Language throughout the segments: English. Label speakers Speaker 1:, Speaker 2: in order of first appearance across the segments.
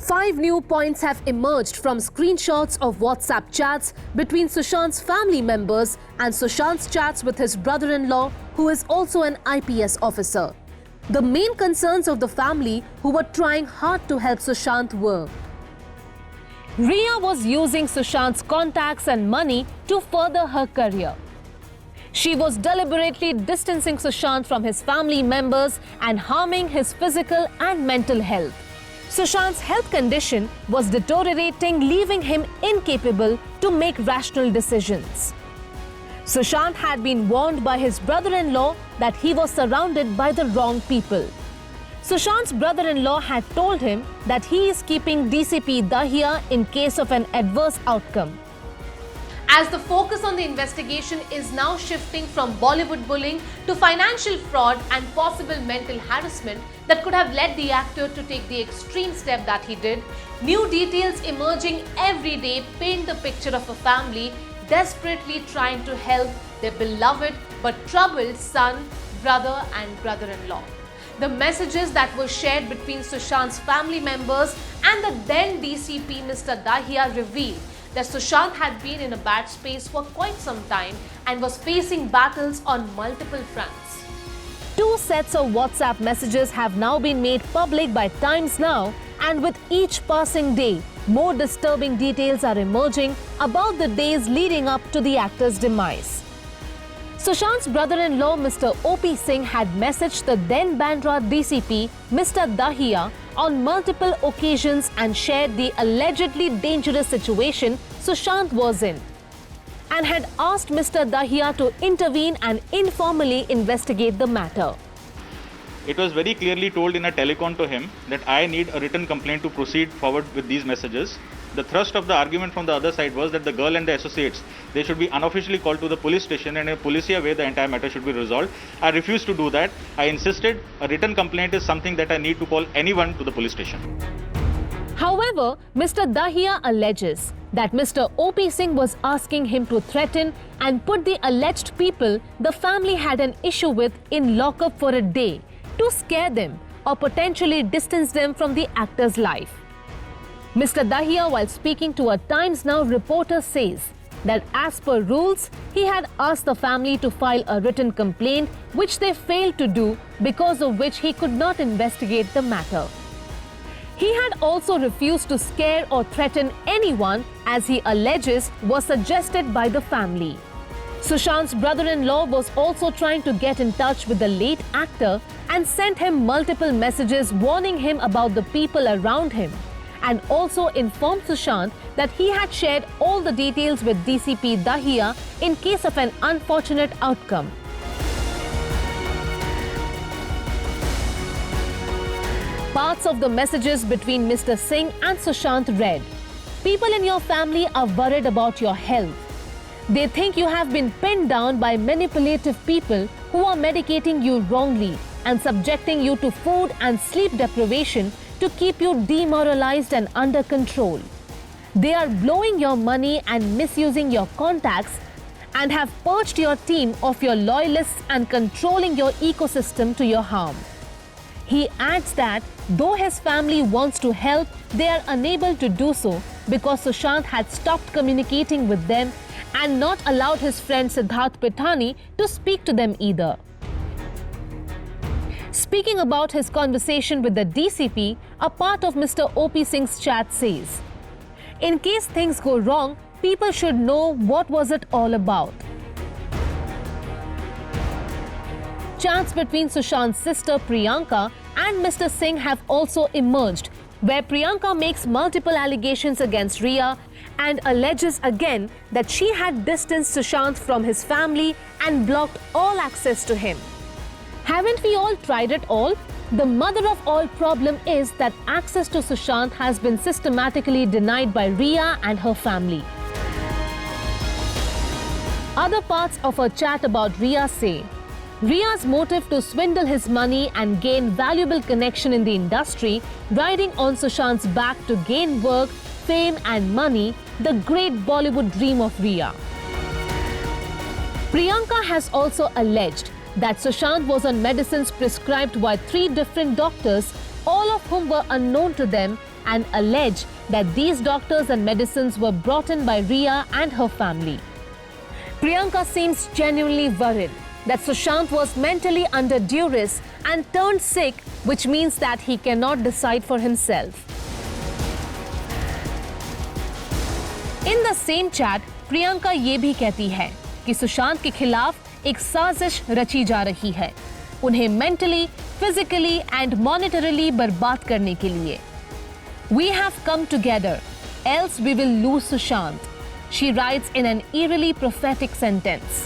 Speaker 1: 5 new points have emerged from screenshots of WhatsApp chats between Sushant's family members and Sushant's chats with his brother-in-law, who is also an IPS officer. The main concerns of the family who were trying hard to help Sushant were: Riya was using Sushant's contacts and money to further her career. She was deliberately distancing Sushant from his family members and harming his physical and mental health. Sushant's health condition was deteriorating, leaving him incapable to make rational decisions. Sushant had been warned by his brother-in-law that he was surrounded by the wrong people. Sushant's brother-in-law had told him that he is keeping DCP Dahiya in case of an adverse outcome. As the focus on the investigation is now shifting from Bollywood bullying to financial fraud and possible mental harassment that could have led the actor to take the extreme step that he did, new details emerging every day paint the picture of a family desperately trying to help their beloved but troubled son, brother and brother-in-law. The messages that were shared between Sushant's family members and the then DCP Mr. Dahiya revealed that Sushant had been in a bad space for quite some time and was facing battles on multiple fronts. 2 sets of WhatsApp messages have now been made public by Times Now, and with each passing day, more disturbing details are emerging about the days leading up to the actor's demise. Sushant's brother-in-law Mr. O.P. Singh had messaged the then Bandra DCP Mr. Dahiya on multiple occasions and shared the allegedly dangerous situation Sushant was in, and had asked Mr. Dahiya to intervene and informally investigate the matter.
Speaker 2: It was very clearly told in a telecon to him that I need a written complaint to proceed forward with these messages. The thrust of the argument from the other side was that the girl and the associates, they should be unofficially called to the police station and in a policia way the entire matter should be resolved. I refused to do that. I insisted a written complaint is something that I need to call anyone to the police station.
Speaker 1: However, Mr. Dahiya alleges that Mr. O.P. Singh was asking him to threaten and put the alleged people the family had an issue with in lockup for a day to scare them or potentially distance them from the actor's life. Mr. Dahiya, while speaking to a Times Now reporter, says that as per rules, he had asked the family to file a written complaint, which they failed to do, because of which he could not investigate the matter. He had also refused to scare or threaten anyone, as he alleges was suggested by the family. Sushant's brother-in-law was also trying to get in touch with the late actor and sent him multiple messages warning him about the people around him, and also informed Sushant that he had shared all the details with DCP Dahiya in case of an unfortunate outcome. Parts of the messages between Mr. Singh and Sushant read: "People in your family are worried about your health. They think you have been pinned down by manipulative people who are medicating you wrongly and subjecting you to food and sleep deprivation to keep you demoralized and under control. They are blowing your money and misusing your contacts and have purged your team of your loyalists and controlling your ecosystem to your harm." He adds that though his family wants to help, they are unable to do so because Sushant had stopped communicating with them and not allowed his friend Siddharth Pithani to speak to them either. Speaking about his conversation with the DCP, a part of Mr. O.P. Singh's chat says, "In case things go wrong, people should know what was it all about." Chats between Sushant's sister Priyanka and Mr. Singh have also emerged, where Priyanka makes multiple allegations against Riya and alleges again that she had distanced Sushant from his family and blocked all access to him. Haven't we all tried it all? The mother of all problem is that access to Sushant has been systematically denied by Riya and her family. Other parts of her chat about Riya say, Riya's motive to swindle his money and gain valuable connection in the industry, riding on Sushant's back to gain work, fame and money, the great Bollywood dream of Riya. Priyanka has also alleged that Sushant was on medicines prescribed by 3 different doctors all of whom were unknown to them, and allege that these doctors and medicines were brought in by Riya and her family. Priyanka seems genuinely worried that Sushant was mentally under duress and turned sick, which means that he cannot decide for himself. In the same chat, Priyanka ये भी कहती है कि सुशांत के खिलाफ एक साजिश रची जा रही है, उन्हें मेंटली, फिजिकली एंड मॉनेटरली बर्बाद करने के लिए. We have come together, else we will lose Sushant, she writes in an eerily prophetic sentence.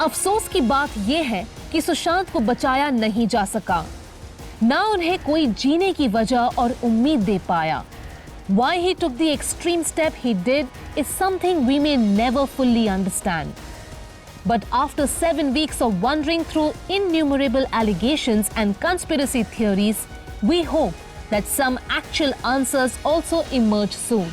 Speaker 1: अफसोस की बात यह है कि सुशांत को बचाया नहीं जा सका, ना उन्हें कोई जीने की वजह और उम्मीद दे पाया. Why he took the extreme step he did is something we may never fully understand. But after 7 weeks of wandering through innumerable allegations and conspiracy theories, we hope that some actual answers also emerge soon.